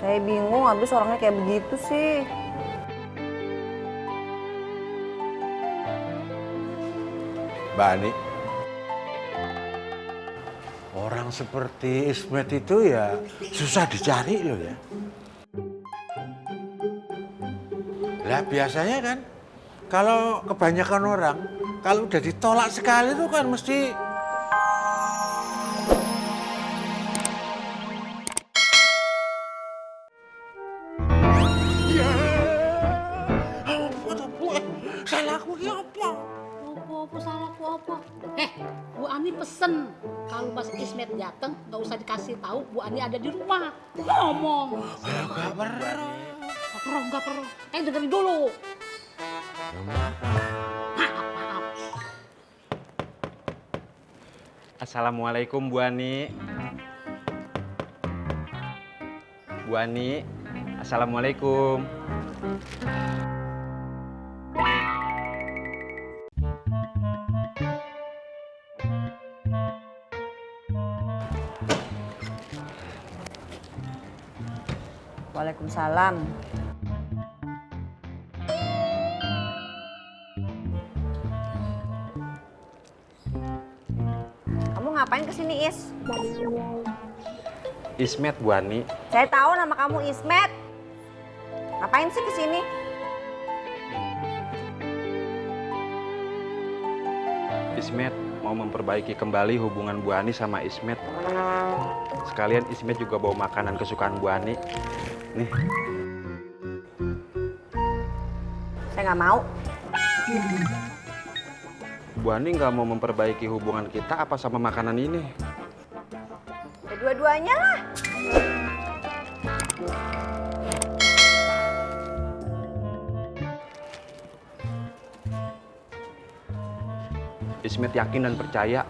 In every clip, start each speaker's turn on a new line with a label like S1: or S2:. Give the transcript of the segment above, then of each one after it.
S1: Saya bingung, habis orangnya kayak begitu sih.
S2: Mbak Ani, orang seperti Ismet itu ya susah dicari loh ya. Lah biasanya kan kalau kebanyakan orang, kalau udah ditolak sekali itu kan mesti salahku ki apa?
S3: Apa salahku apa? Bu Ani pesen kalau pas Ismet datang nggak usah dikasih tahu Bu Ani ada di rumah. Ngomong.
S2: Gak perlu.
S3: Nggak perlu. Dengerin dulu. Maaf.
S4: Assalamualaikum Bu Ani. Bu Ani, assalamualaikum.
S1: Waalaikumsalam. Kamu ngapain kesini, Is?
S4: Ismet Bu Ani.
S1: Saya tahu nama kamu Ismet. Ngapain sih kesini?
S4: Ismet mau memperbaiki kembali hubungan Bu Ani sama Ismet. Sekalian Ismet juga bawa makanan kesukaan Bu Ani. Nih.
S1: Saya nggak mau.
S4: Bu Ani nggak mau memperbaiki hubungan kita apa sama makanan ini?
S1: Ya dua-duanya lah.
S4: Ismet yakin dan percaya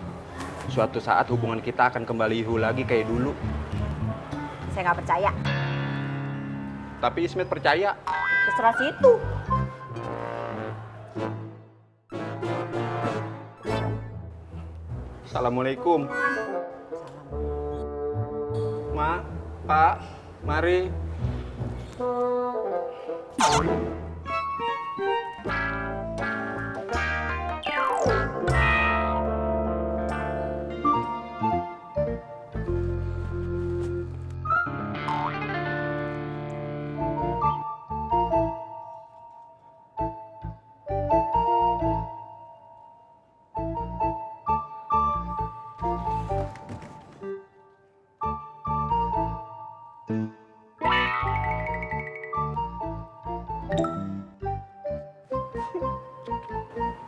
S4: suatu saat hubungan kita akan kembali ihu lagi kayak dulu.
S1: Saya nggak percaya.
S4: Tapi Ismet percaya.
S1: Terserah situ.
S4: Assalamualaikum. Ma, Pak, mari.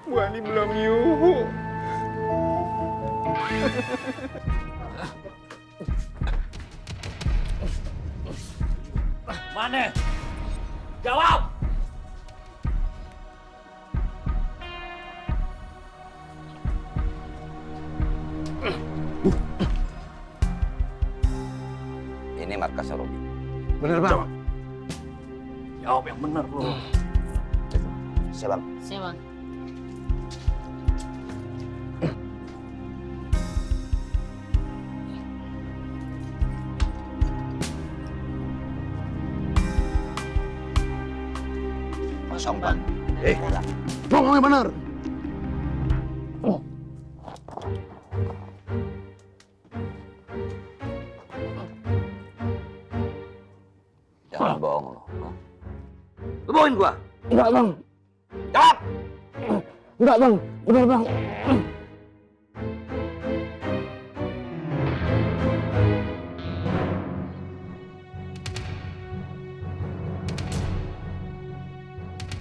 S4: Bu Ani belum yuhu.
S5: Mana? Jawab!
S6: Ini markas Robi.
S2: Bener Bang.
S5: Jawab yang benar bro.
S6: Siap Bang.
S3: Bang.
S6: Kosong Bang.
S2: Ngomongnya bener.
S6: Jangan bohong lo.
S5: Lu bohongin gua?
S2: Enggak Bang.
S6: Jawab!
S2: Enggak Bang. Bener Bang.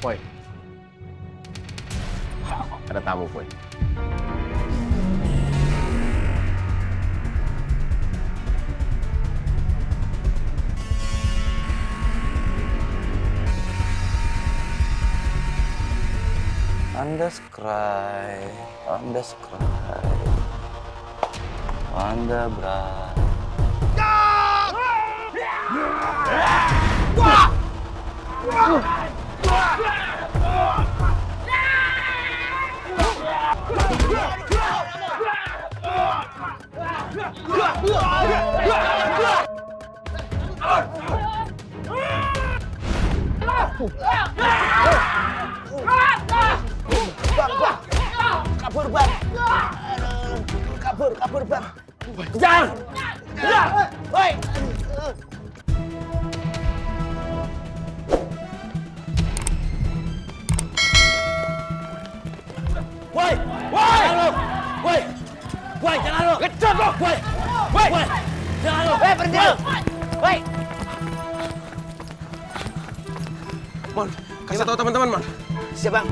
S4: Boy. Ada tamu, Boy.
S6: Andas cry, Andas cry, Anda berat. Kabur, Bang. Aduh, kabur, Bang. Kejar! Kejar! Woi! Woi! Woi! Woi! Woi, jangan lu! Kejar lu! Woi! Woi! Jangan lu! Berhenti lu! Woi!
S7: Mon, kasih tahu teman-teman, Mon.
S6: Siap, Bang.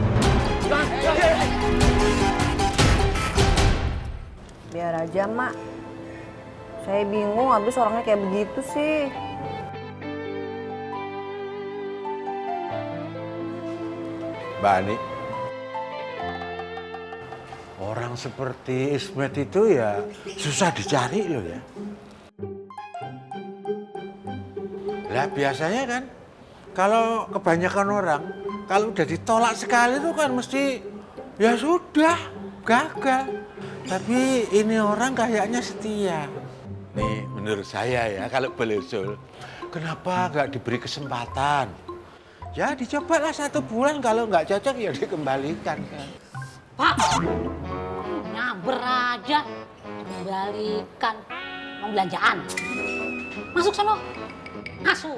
S1: Biar aja, Mak. Saya bingung, habis orangnya kayak begitu sih.
S2: Mbak Ani, orang seperti Ismet itu ya susah dicari loh ya. Lah biasanya kan kalau kebanyakan orang kalau udah ditolak sekali itu kan mesti ya sudah gagal. Tapi ini orang kayaknya setia. Nih menurut saya ya kalau boleh usul, kenapa nggak diberi kesempatan? Ya dicobalah 1 bulan, kalau nggak cocok ya dikembalikan kan.
S3: Pak, nyamber aja. Kembalikan. Mau belanjaan. Masuk sono. Masuk.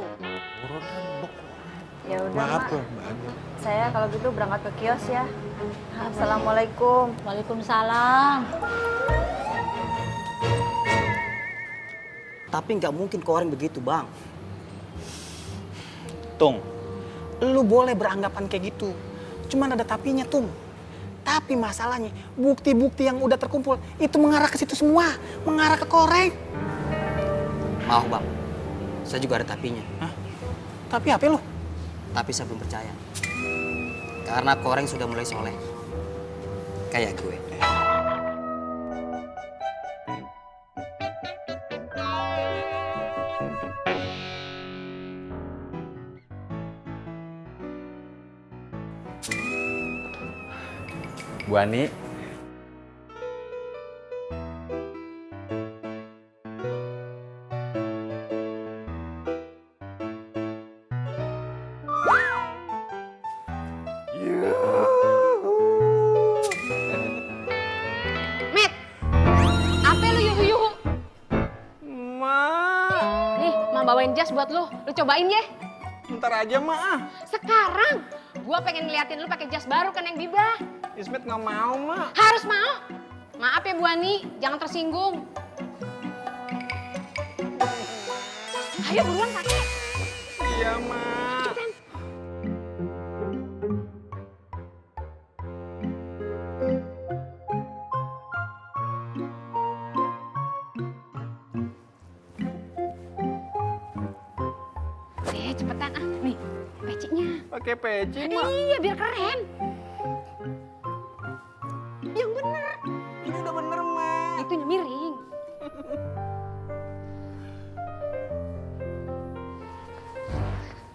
S1: Ya udah,
S2: Maaf
S1: Mak.
S2: loh Mbak Ani.
S1: Saya kalau gitu berangkat ke kios ya. Assalamualaikum.
S3: Waalaikumsalam.
S8: Tapi nggak mungkin kau orang begitu, Bang. Tung, lu boleh beranggapan kayak gitu. Cuman ada tapinya, Tung. Tapi masalahnya, bukti-bukti yang udah terkumpul itu mengarah ke situ semua. Mengarah ke Koreng.
S9: Mau, Bang. Saya juga ada tapinya.
S8: Hah? Tapi apa lu?
S9: Tapi saya belum percaya. Karena Koreng sudah mulai soleh. Kayak gue.
S4: Bu Ani,
S1: Met, apa lu yuhu-yuhu? Nih, Ma bawain jas buat lu. Lu cobain ya.
S7: Bentar aja, Ma.
S1: Sekarang, gua pengen ngeliatin lu pakai jas baru kan yang Bibah.
S7: Ismet nggak mau, Ma.
S1: Harus mau. Maaf ya Bu Ani, jangan tersinggung. Ayo buruan pakai.
S7: Iya, Ma.
S1: Cepetan. Cepetan ah, nih pecinya.
S7: Pakai peci, Ma.
S1: Iya biar keren. Yang bener.
S7: Ini udah bener, Ma.
S1: Itunya miring.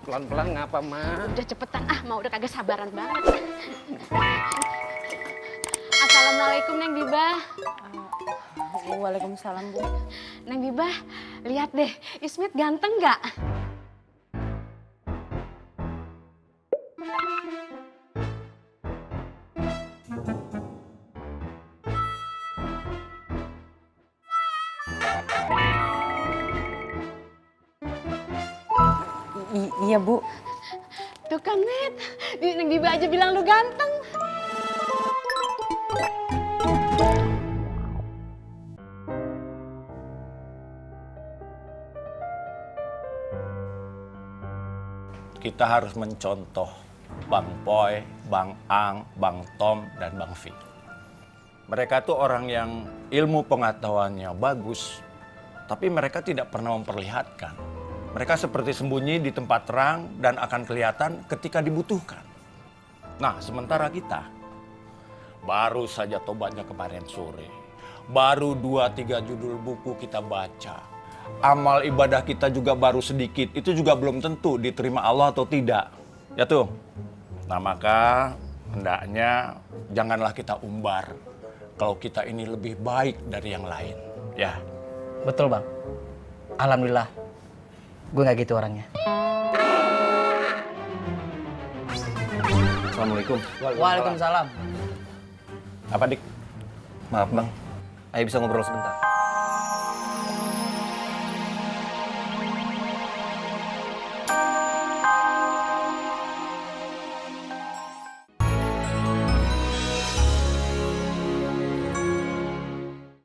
S7: Pelan-pelan ngapa, Ma?
S1: Udah cepetan ah, mau udah kagak sabaran banget. Assalamualaikum Neng Bibah. Waalaikumsalam Bu. Neng Bibah, lihat deh, Ismet ganteng nggak?
S10: Iya, Bu.
S1: Tuh kan, Met. Neng Bibah aja bilang lu ganteng.
S11: Kita harus mencontoh Bang Poy, Bang Ang, Bang Tom, dan Bang Vi. Mereka tuh orang yang ilmu pengetahuannya bagus, tapi mereka tidak pernah memperlihatkan. Mereka seperti sembunyi di tempat terang dan akan kelihatan ketika dibutuhkan. Nah, sementara kita baru saja tobatnya kemarin sore. Baru 2-3 judul buku kita baca. Amal ibadah kita juga baru sedikit. Itu juga belum tentu diterima Allah atau tidak. Ya tuh. Nah, maka hendaknya janganlah kita umbar kalau kita ini lebih baik dari yang lain. Ya.
S9: Betul, Bang. Alhamdulillah. Gue gak gitu orangnya.
S5: Assalamualaikum.
S9: Waalaikumsalam.
S11: Apa, Dik?
S5: Maaf bang, Ayah bisa ngobrol sebentar.